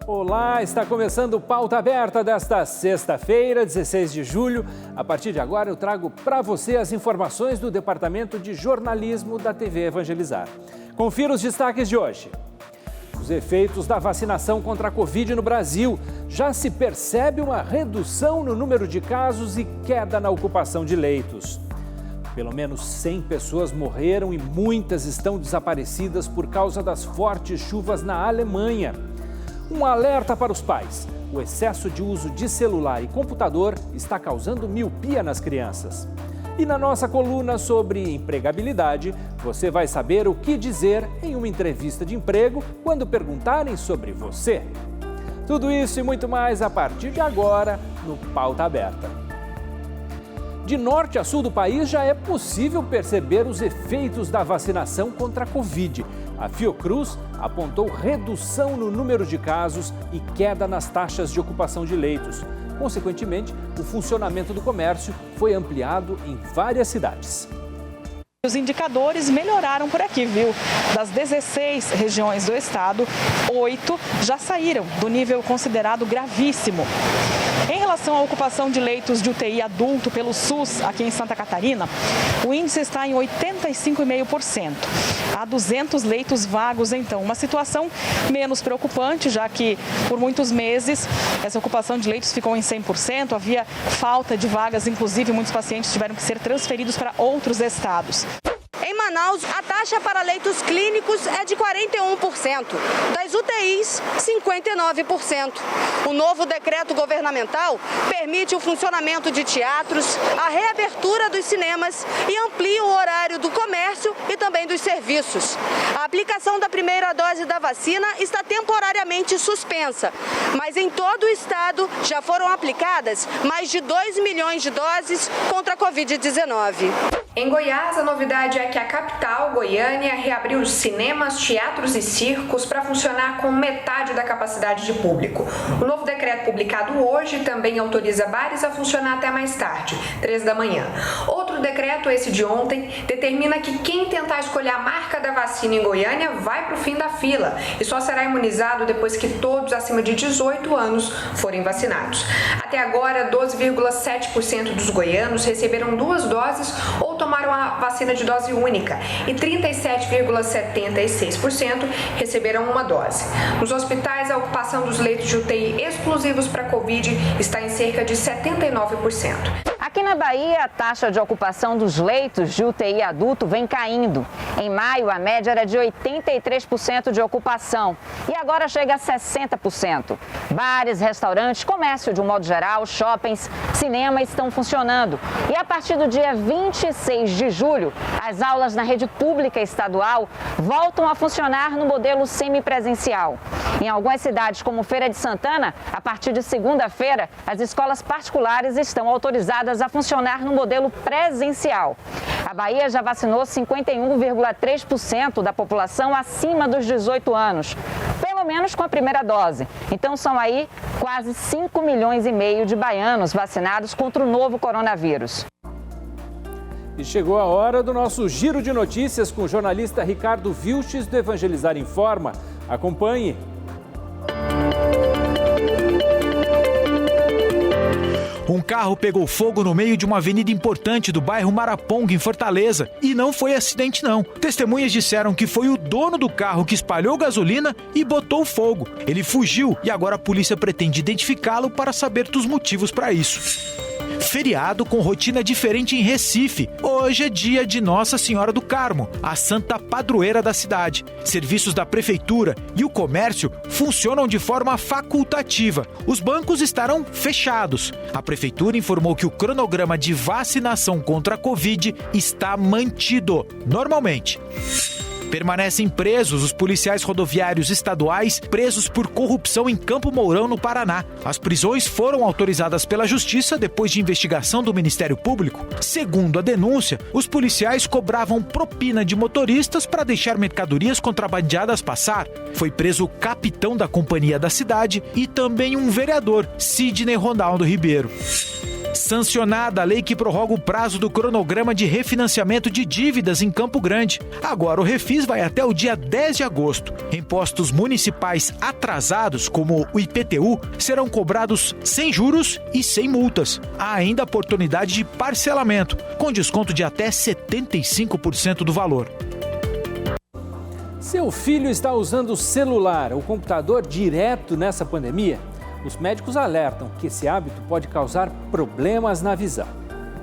Olá, está começando o Pauta Aberta desta sexta-feira, 16 de julho. A partir de agora eu trago para você as informações do Departamento de Jornalismo da TV Evangelizar. Confira os destaques de hoje. Os efeitos da vacinação contra a Covid no Brasil. Já se percebe uma redução no número de casos e queda na ocupação de leitos. Pelo menos 100 pessoas morreram e muitas estão desaparecidas por causa das fortes chuvas na Alemanha. Um alerta para os pais. O excesso de uso de celular e computador está causando miopia nas crianças. E na nossa coluna sobre empregabilidade, você vai saber o que dizer em uma entrevista de emprego quando perguntarem sobre você. Tudo isso e muito mais a partir de agora no Pauta Aberta. De norte a sul do país já é possível perceber os efeitos da vacinação contra a Covid. A Fiocruz apontou redução no número de casos e queda nas taxas de ocupação de leitos. Consequentemente, o funcionamento do comércio foi ampliado em várias cidades. Os indicadores melhoraram por aqui, viu? Das 16 regiões do estado, 8 já saíram do nível considerado gravíssimo. Em relação à ocupação de leitos de UTI adulto pelo SUS aqui em Santa Catarina, o índice está em 85,5%. Há 200 leitos vagos, então, uma situação menos preocupante, já que por muitos meses essa ocupação de leitos ficou em 100%, havia falta de vagas, inclusive muitos pacientes tiveram que ser transferidos para outros estados. Em Manaus, a taxa para leitos clínicos é de 41%, das UTIs, 59%. O novo decreto governamental permite o funcionamento de teatros, a reabertura dos cinemas e amplia o horário do comércio e também dos serviços. A aplicação da primeira dose da vacina está temporariamente suspensa, mas em todo o estado já foram aplicadas mais de 2 milhões de doses contra a Covid-19. Em Goiás, a novidade é que a capital, Goiânia, reabriu os cinemas, teatros e circos para funcionar com metade da capacidade de público. O novo decreto publicado hoje também autoriza bares a funcionar até mais tarde, 3 da manhã. Outro decreto, esse de ontem, determina que quem tentar escolher a marca da vacina em Goiânia vai para o fim da fila e só será imunizado depois que todos acima de 18 anos forem vacinados. Até agora, 12,7% dos goianos receberam 2 doses ou tomaram a vacina de dose única e 37,76% receberam uma dose. Nos hospitais, a ocupação dos leitos de UTI exclusivos para Covid está em cerca de 79%. Aqui na Bahia, a taxa de ocupação dos leitos de UTI adulto vem caindo. Em maio, a média era de 83% de ocupação e agora chega a 60%. Bares, restaurantes, comércio de um modo geral, shoppings, cinema estão funcionando. E a partir do dia 26 de julho, as aulas na rede pública estadual voltam a funcionar no modelo semipresencial. Em algumas cidades, como Feira de Santana, a partir de segunda-feira, as escolas particulares estão autorizadas a funcionar no modelo presencial. A Bahia já vacinou 51,3% da população acima dos 18 anos, pelo menos com a primeira dose. Então são aí quase 5 milhões e meio de baianos vacinados contra o novo coronavírus. E chegou a hora do nosso giro de notícias com o jornalista Ricardo Vilches do Evangelizar Informa. Acompanhe. Um carro pegou fogo no meio de uma avenida importante do bairro Maraponga, em Fortaleza. E não foi acidente, não. Testemunhas disseram que foi o dono do carro que espalhou gasolina e botou fogo. Ele fugiu e agora a polícia pretende identificá-lo para saber dos motivos para isso. Feriado com rotina diferente em Recife. Hoje é dia de Nossa Senhora do Carmo, a santa padroeira da cidade. Serviços da prefeitura e o comércio funcionam de forma facultativa. Os bancos estarão fechados. A prefeitura informou que o cronograma de vacinação contra a Covid está mantido normalmente. Permanecem presos os policiais rodoviários estaduais presos por corrupção em Campo Mourão, no Paraná. As prisões foram autorizadas pela Justiça depois de investigação do Ministério Público. Segundo a denúncia, os policiais cobravam propina de motoristas para deixar mercadorias contrabandeadas passar. Foi preso o capitão da companhia da cidade e também um vereador, Sidney Ronaldo Ribeiro. Sancionada a lei que prorroga o prazo do cronograma de refinanciamento de dívidas em Campo Grande. Agora o refis vai até o dia 10 de agosto. Impostos municipais atrasados, como o IPTU, serão cobrados sem juros e sem multas. Há ainda a oportunidade de parcelamento, com desconto de até 75% do valor. Seu filho está usando o celular ou computador direto nessa pandemia? Os médicos alertam que esse hábito pode causar problemas na visão.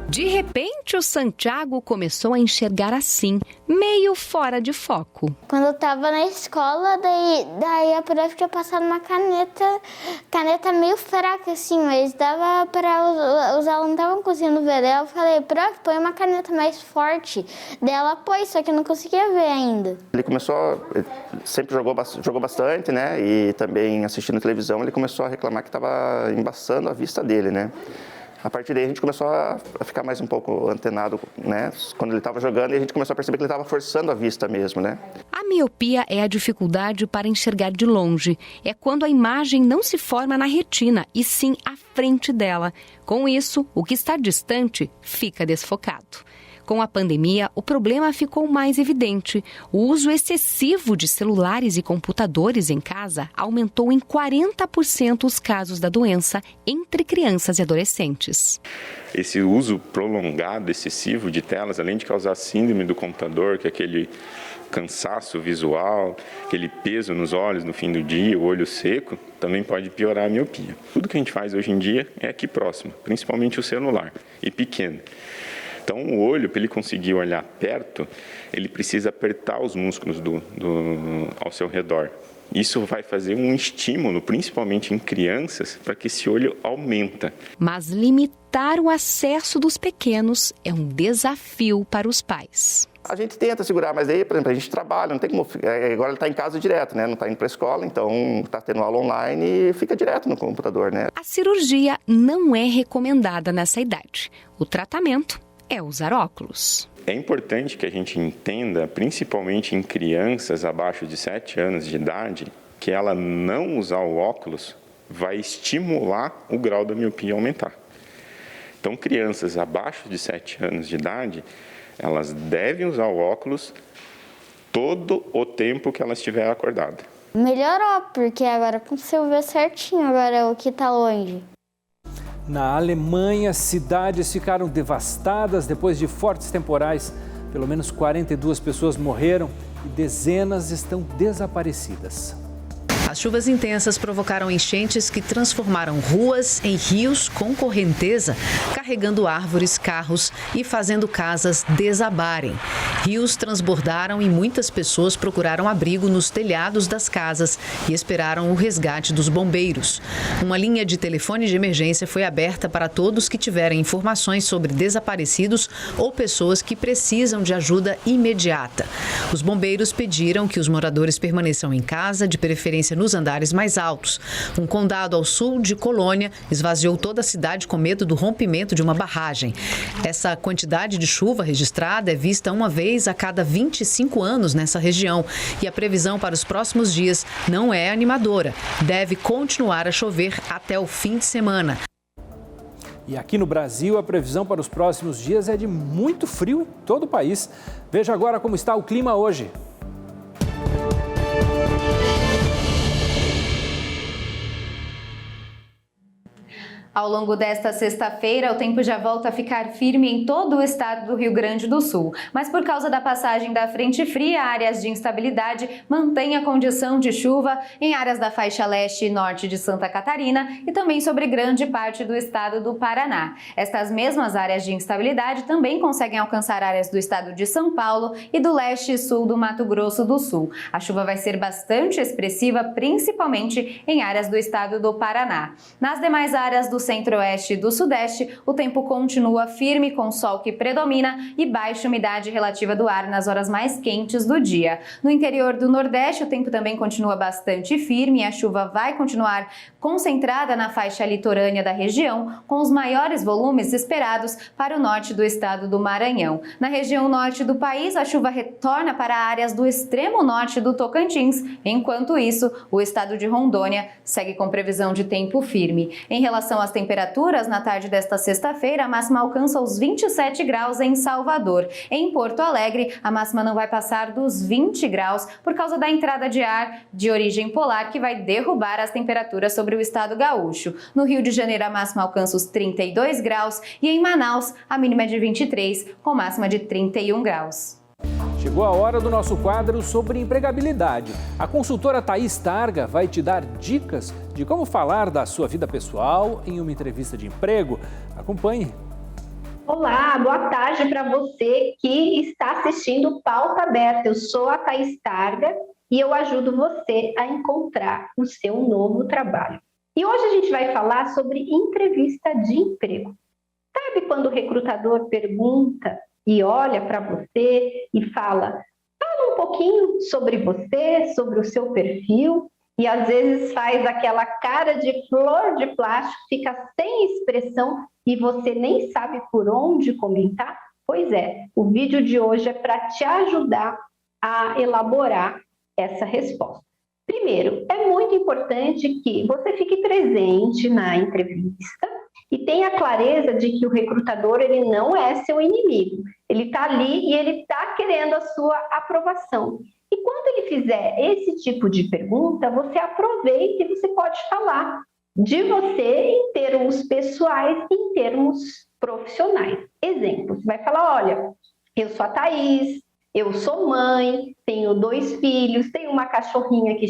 De repente, o Santiago começou a enxergar assim, meio fora de foco. Quando eu estava na escola, daí a prof tinha passado uma caneta meio fraca assim, mas dava para os alunos não estavam conseguindo ver. Daí eu falei, prof, põe uma caneta mais forte. Daí ela pôs, só que eu não conseguia ver ainda. Ele sempre jogou bastante, né? E também assistindo televisão, ele começou a reclamar que estava embaçando a vista dele, né? A partir daí a gente começou a ficar mais um pouco antenado, né? Quando ele estava jogando, e a gente começou a perceber que ele estava forçando a vista mesmo, né? A miopia é a dificuldade para enxergar de longe. É quando a imagem não se forma na retina, e sim à frente dela. Com isso, o que está distante fica desfocado. Com a pandemia, o problema ficou mais evidente. O uso excessivo de celulares e computadores em casa aumentou em 40% os casos da doença entre crianças e adolescentes. Esse uso prolongado, excessivo de telas, além de causar síndrome do computador, que é aquele cansaço visual, aquele peso nos olhos no fim do dia, o olho seco, também pode piorar a miopia. Tudo que a gente faz hoje em dia é aqui próximo, principalmente o celular, e pequeno. Então, o olho, para ele conseguir olhar perto, ele precisa apertar os músculos ao seu redor. Isso vai fazer um estímulo, principalmente em crianças, para que esse olho aumenta. Mas limitar o acesso dos pequenos é um desafio para os pais. A gente tenta segurar, mas aí, por exemplo, a gente trabalha, não tem como. Agora ele está em casa direto, né? Não está indo para a escola, então está tendo aula online e fica direto no computador, né? A cirurgia não é recomendada nessa idade. O tratamento é usar óculos. É importante que a gente entenda, principalmente em crianças abaixo de 7 anos de idade, que ela não usar o óculos vai estimular o grau da miopia a aumentar. Então, crianças abaixo de 7 anos de idade, elas devem usar o óculos todo o tempo que ela estiver acordada. Melhorou, porque agora consigo ver certinho, agora o que está longe. Na Alemanha, cidades ficaram devastadas depois de fortes temporais. Pelo menos 42 pessoas morreram e dezenas estão desaparecidas. As chuvas intensas provocaram enchentes que transformaram ruas em rios com correnteza, carregando árvores, carros e fazendo casas desabarem. Rios transbordaram e muitas pessoas procuraram abrigo nos telhados das casas e esperaram o resgate dos bombeiros. Uma linha de telefone de emergência foi aberta para todos que tiverem informações sobre desaparecidos ou pessoas que precisam de ajuda imediata. Os bombeiros pediram que os moradores permaneçam em casa, de preferência nos andares mais altos. Um condado ao sul de Colônia esvaziou toda a cidade com medo do rompimento de uma barragem. Essa quantidade de chuva registrada é vista uma vez a cada 25 anos nessa região e a previsão para os próximos dias não é animadora. Deve continuar a chover até o fim de semana. E aqui no Brasil, a previsão para os próximos dias é de muito frio em todo o país. Veja agora como está o clima hoje. Ao longo desta sexta-feira, o tempo já volta a ficar firme em todo o estado do Rio Grande do Sul. Mas por causa da passagem da frente fria, áreas de instabilidade mantêm a condição de chuva em áreas da faixa leste e norte de Santa Catarina e também sobre grande parte do estado do Paraná. Estas mesmas áreas de instabilidade também conseguem alcançar áreas do estado de São Paulo e do leste e sul do Mato Grosso do Sul. A chuva vai ser bastante expressiva, principalmente em áreas do estado do Paraná. Nas demais áreas do centro-oeste e do sudeste, o tempo continua firme com sol que predomina e baixa umidade relativa do ar nas horas mais quentes do dia. No interior do Nordeste, o tempo também continua bastante firme e a chuva vai continuar concentrada na faixa litorânea da região, com os maiores volumes esperados para o norte do estado do Maranhão. Na região norte do país, a chuva retorna para áreas do extremo norte do Tocantins. Enquanto isso, o estado de Rondônia segue com previsão de tempo firme. Em relação às as temperaturas, na tarde desta sexta-feira, a máxima alcança os 27 graus em Salvador. Em Porto Alegre, a máxima não vai passar dos 20 graus por causa da entrada de ar de origem polar que vai derrubar as temperaturas sobre o estado gaúcho. No Rio de Janeiro, a máxima alcança os 32 graus e em Manaus, a mínima é de 23, com máxima de 31 graus. Chegou a hora do nosso quadro sobre empregabilidade. A consultora Thaís Targa vai te dar dicas de como falar da sua vida pessoal em uma entrevista de emprego. Acompanhe. Olá, boa tarde para você que está assistindo Pauta Aberta. Eu sou a Thaís Targa e eu ajudo você a encontrar o seu novo trabalho. E hoje a gente vai falar sobre entrevista de emprego. Sabe quando o recrutador pergunta e olha para você e fala um pouquinho sobre você, sobre o seu perfil, e às vezes faz aquela cara de flor de plástico, fica sem expressão e você nem sabe por onde comentar? Pois é, o vídeo de hoje é para te ajudar a elaborar essa resposta. Primeiro, é muito importante que você fique presente na entrevista e tenha clareza de que o recrutador ele não é seu inimigo. Ele está ali e ele está querendo a sua aprovação. E quando ele fizer esse tipo de pergunta, você aproveita e você pode falar de você em termos pessoais e em termos profissionais. Exemplo, você vai falar, olha, eu sou a Thaís, eu sou mãe, tenho 2 filhos, tenho uma cachorrinha que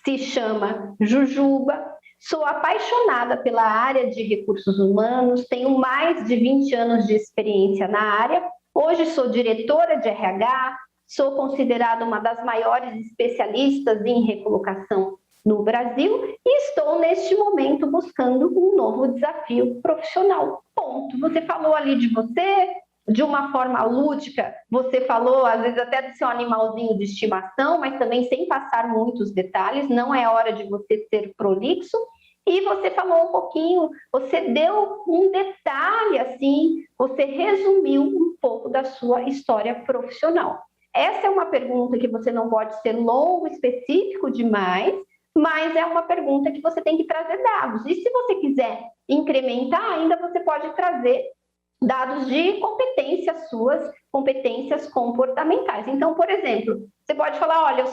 se chama Jujuba, sou apaixonada pela área de recursos humanos, tenho mais de 20 anos de experiência na área, hoje sou diretora de RH, sou considerada uma das maiores especialistas em recolocação no Brasil e estou neste momento buscando um novo desafio profissional. Ponto. Você falou ali de você, de uma forma lúdica, você falou às vezes até do seu animalzinho de estimação, mas também sem passar muitos detalhes, não é hora de você ser prolixo. E você falou um pouquinho, você deu um detalhe assim, você resumiu um pouco da sua história profissional. Essa é uma pergunta que você não pode ser longo, específico demais, mas é uma pergunta que você tem que trazer dados. E se você quiser incrementar, ainda você pode trazer dados de competências suas, competências comportamentais. Então, por exemplo, você pode falar, olha,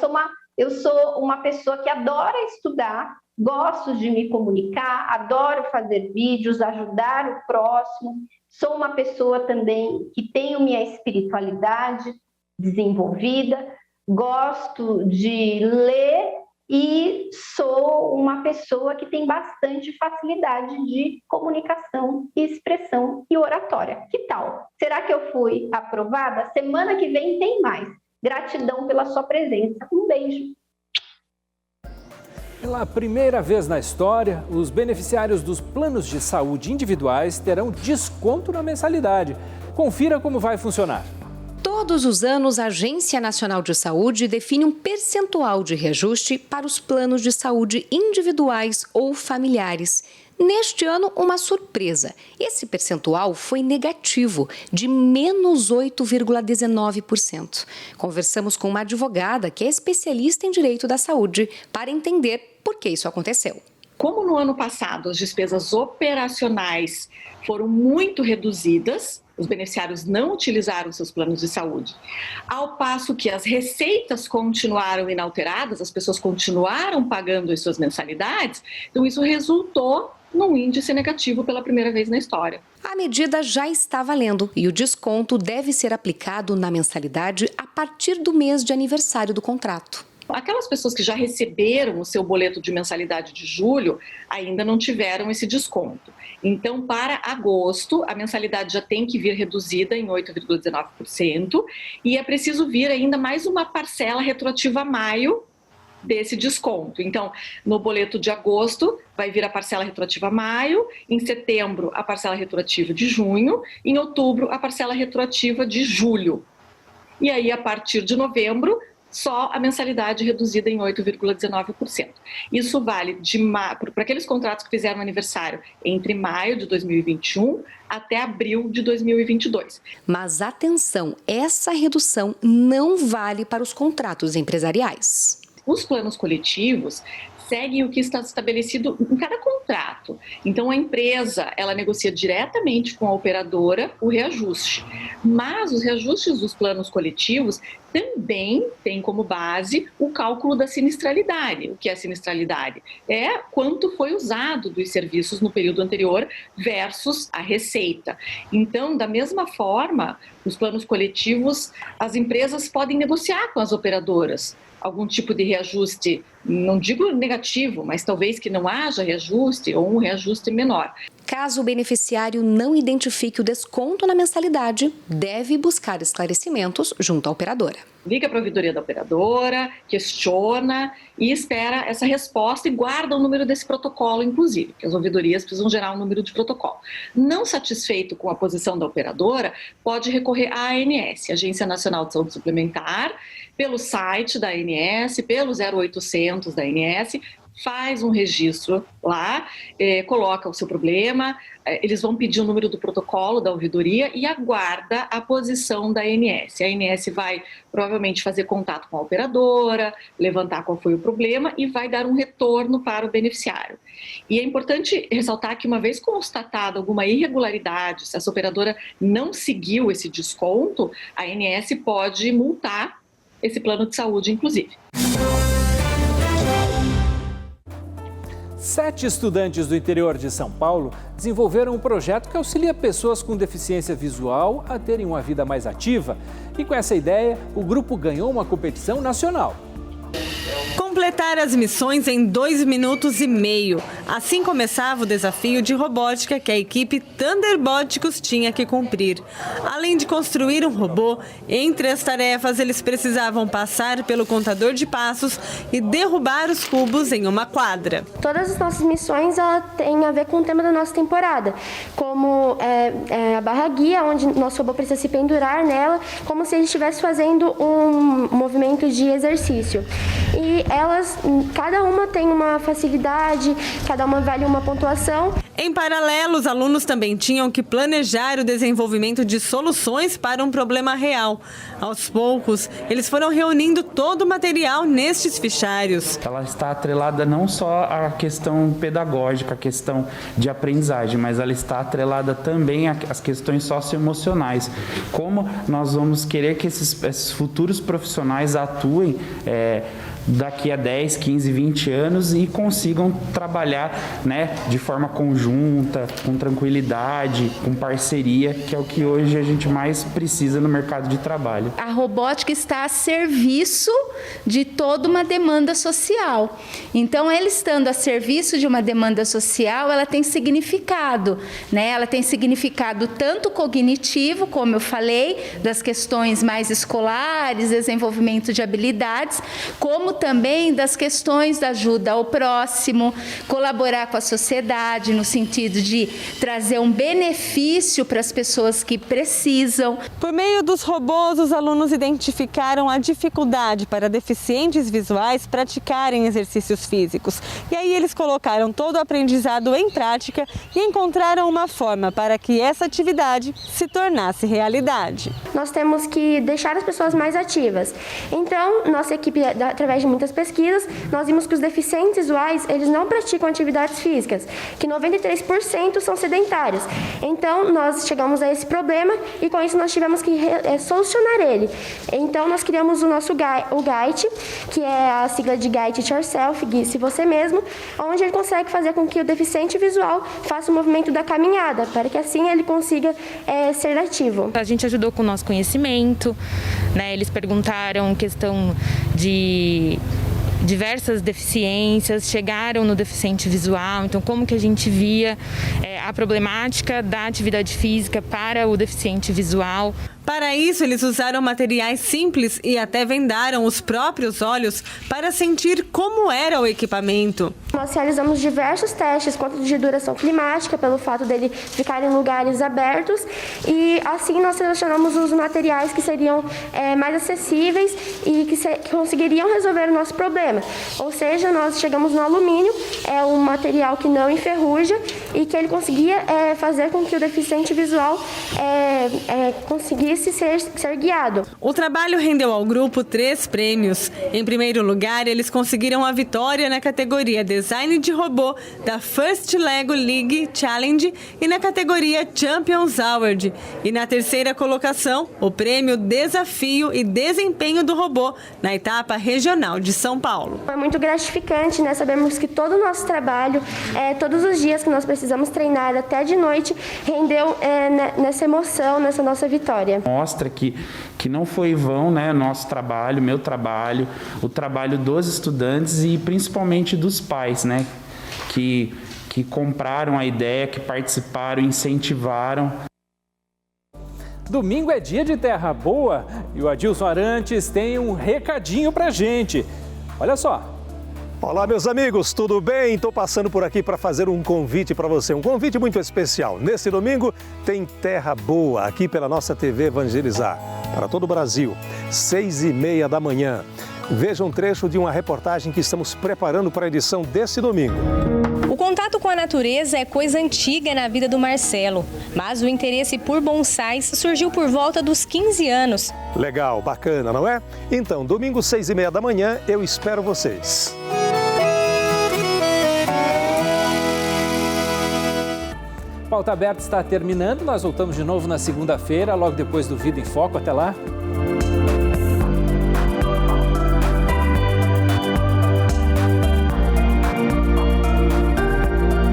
eu sou uma pessoa que adora estudar, gosto de me comunicar, adoro fazer vídeos, ajudar o próximo, sou uma pessoa também que tenho minha espiritualidade desenvolvida, gosto de ler e sou uma pessoa que tem bastante facilidade de comunicação, expressão e oratória. Que tal? Será que eu fui aprovada? Semana que vem tem mais. Gratidão pela sua presença. Um beijo. Pela primeira vez na história, os beneficiários dos planos de saúde individuais terão desconto na mensalidade. Confira como vai funcionar. Todos os anos, a Agência Nacional de Saúde define um percentual de reajuste para os planos de saúde individuais ou familiares. Neste ano, uma surpresa. Esse percentual foi negativo, de menos 8,19%. Conversamos com uma advogada que é especialista em direito da saúde para entender por que isso aconteceu. Como no ano passado as despesas operacionais foram muito reduzidas, os beneficiários não utilizaram seus planos de saúde, ao passo que as receitas continuaram inalteradas, as pessoas continuaram pagando as suas mensalidades, então isso resultou num índice negativo pela primeira vez na história. A medida já está valendo e o desconto deve ser aplicado na mensalidade a partir do mês de aniversário do contrato. Aquelas pessoas que já receberam o seu boleto de mensalidade de julho ainda não tiveram esse desconto. Então, para agosto, a mensalidade já tem que vir reduzida em 8,19% e é preciso vir ainda mais uma parcela retroativa a maio desse desconto. Então, no boleto de agosto, vai vir a parcela retroativa a maio, em setembro, a parcela retroativa de junho, em outubro, a parcela retroativa de julho. E aí, a partir de novembro, só a mensalidade reduzida em 8,19%. Isso vale para aqueles contratos que fizeram aniversário entre maio de 2021 até abril de 2022. Mas atenção, essa redução não vale para os contratos empresariais. Os planos coletivos seguem o que está estabelecido em cada contrato. Então, a empresa, ela negocia diretamente com a operadora o reajuste. Mas os reajustes dos planos coletivos também têm como base o cálculo da sinistralidade. O que é sinistralidade? É quanto foi usado dos serviços no período anterior versus a receita. Então, da mesma forma, os planos coletivos, as empresas podem negociar com as operadoras algum tipo de reajuste, não digo negativo, mas talvez que não haja reajuste ou um reajuste menor. Caso o beneficiário não identifique o desconto na mensalidade, deve buscar esclarecimentos junto à operadora. Liga para a ouvidoria da operadora, questiona e espera essa resposta e guarda o número desse protocolo, inclusive, porque as ouvidorias precisam gerar um número de protocolo. Não satisfeito com a posição da operadora, pode recorrer à ANS, Agência Nacional de Saúde Suplementar, pelo site da ANS, pelo 0800 da ANS, faz um registro lá, coloca o seu problema, eles vão pedir o número do protocolo da ouvidoria e aguarda a posição da ANS. A ANS vai provavelmente fazer contato com a operadora, levantar qual foi o problema e vai dar um retorno para o beneficiário. E é importante ressaltar que, uma vez constatada alguma irregularidade, se essa operadora não seguiu esse desconto, a ANS pode multar esse plano de saúde, inclusive. 7 estudantes do interior de São Paulo desenvolveram um projeto que auxilia pessoas com deficiência visual a terem uma vida mais ativa. E com essa ideia, o grupo ganhou uma competição nacional. Completar as missões em 2 minutos e meio. Assim começava o desafio de robótica que a equipe Thunderbóticos tinha que cumprir. Além de construir um robô, entre as tarefas eles precisavam passar pelo contador de passos e derrubar os cubos em uma quadra. Todas as nossas missões têm a ver com o tema da nossa temporada, como a barra guia, onde nosso robô precisa se pendurar nela, como se ele estivesse fazendo um movimento de exercício. E cada uma tem uma facilidade, cada uma vale uma pontuação. Em paralelo, os alunos também tinham que planejar o desenvolvimento de soluções para um problema real. Aos poucos, eles foram reunindo todo o material nestes fichários. Ela está atrelada não só à questão pedagógica, à questão de aprendizagem, mas ela está atrelada também às questões socioemocionais. Como nós vamos querer que esses futuros profissionais atuem daqui a 10, 15, 20 anos e consigam trabalhar, de forma conjunta, com tranquilidade, com parceria, que é o que hoje a gente mais precisa no mercado de trabalho. A robótica está a serviço de toda uma demanda social. Então, ela estando a serviço de uma demanda social, ela tem significado, Ela tem significado tanto cognitivo, como eu falei, das questões mais escolares, desenvolvimento de habilidades, como também das questões da ajuda ao próximo, colaborar com a sociedade no sentido de trazer um benefício para as pessoas que precisam. Por meio dos robôs, os alunos identificaram a dificuldade para deficientes visuais praticarem exercícios físicos. E aí eles colocaram todo o aprendizado em prática e encontraram uma forma para que essa atividade se tornasse realidade. Nós temos que deixar as pessoas mais ativas. Então, nossa equipe, através de muitas pesquisas, nós vimos que os deficientes visuais, eles não praticam atividades físicas, que 93% são sedentários. Então, nós chegamos a esse problema e com isso nós tivemos que solucionar ele. Então, nós criamos o nosso GAIT, que é a sigla de Guide It Yourself, Guie-se Você Mesmo, onde ele consegue fazer com que o deficiente visual faça o movimento da caminhada, para que assim ele consiga ser ativo. A gente ajudou com o nosso conhecimento, Eles perguntaram questão de diversas deficiências, chegaram no deficiente visual, então como que a gente via a problemática da atividade física para o deficiente visual. Para isso, eles usaram materiais simples e até vendaram os próprios olhos para sentir como era o equipamento. Nós realizamos diversos testes quanto de duração climática, pelo fato dele ficar em lugares abertos, e assim nós selecionamos os materiais que seriam mais acessíveis e que conseguiriam resolver o nosso problema. Ou seja, nós chegamos no alumínio, é um material que não enferruja e que ele conseguia fazer com que o deficiente visual conseguisse conseguisse ser guiado. O trabalho rendeu ao grupo 3 prêmios. Em primeiro lugar, eles conseguiram a vitória na categoria Design de Robô da First Lego League Challenge e na categoria Champions Award. E na terceira colocação, o prêmio Desafio e Desempenho do Robô na etapa regional de São Paulo. É muito gratificante, né? Sabemos que todo o nosso trabalho, todos os dias que nós precisamos treinar até de noite, rendeu nessa emoção, nessa nossa vitória. Mostra que não foi vão, né, nosso trabalho, meu trabalho, o trabalho dos estudantes e principalmente dos pais, né, que compraram a ideia, que participaram, incentivaram. Domingo é dia de Terra Boa e o Adilson Arantes tem um recadinho pra gente. Olha só. Olá, meus amigos, tudo bem? Estou passando por aqui para fazer um convite para você, um convite muito especial. Nesse domingo tem Terra Boa, aqui pela nossa TV Evangelizar, para todo o Brasil, 6h30 da manhã. Veja um trecho de uma reportagem que estamos preparando para a edição desse domingo. O contato com a natureza é coisa antiga na vida do Marcelo, mas o interesse por bonsais surgiu por volta dos 15 anos. Legal, bacana, não é? Então, domingo 6h30 da manhã, eu espero vocês. Pauta Aberta está terminando, nós voltamos de novo na segunda-feira, logo depois do Vida em Foco. Até lá.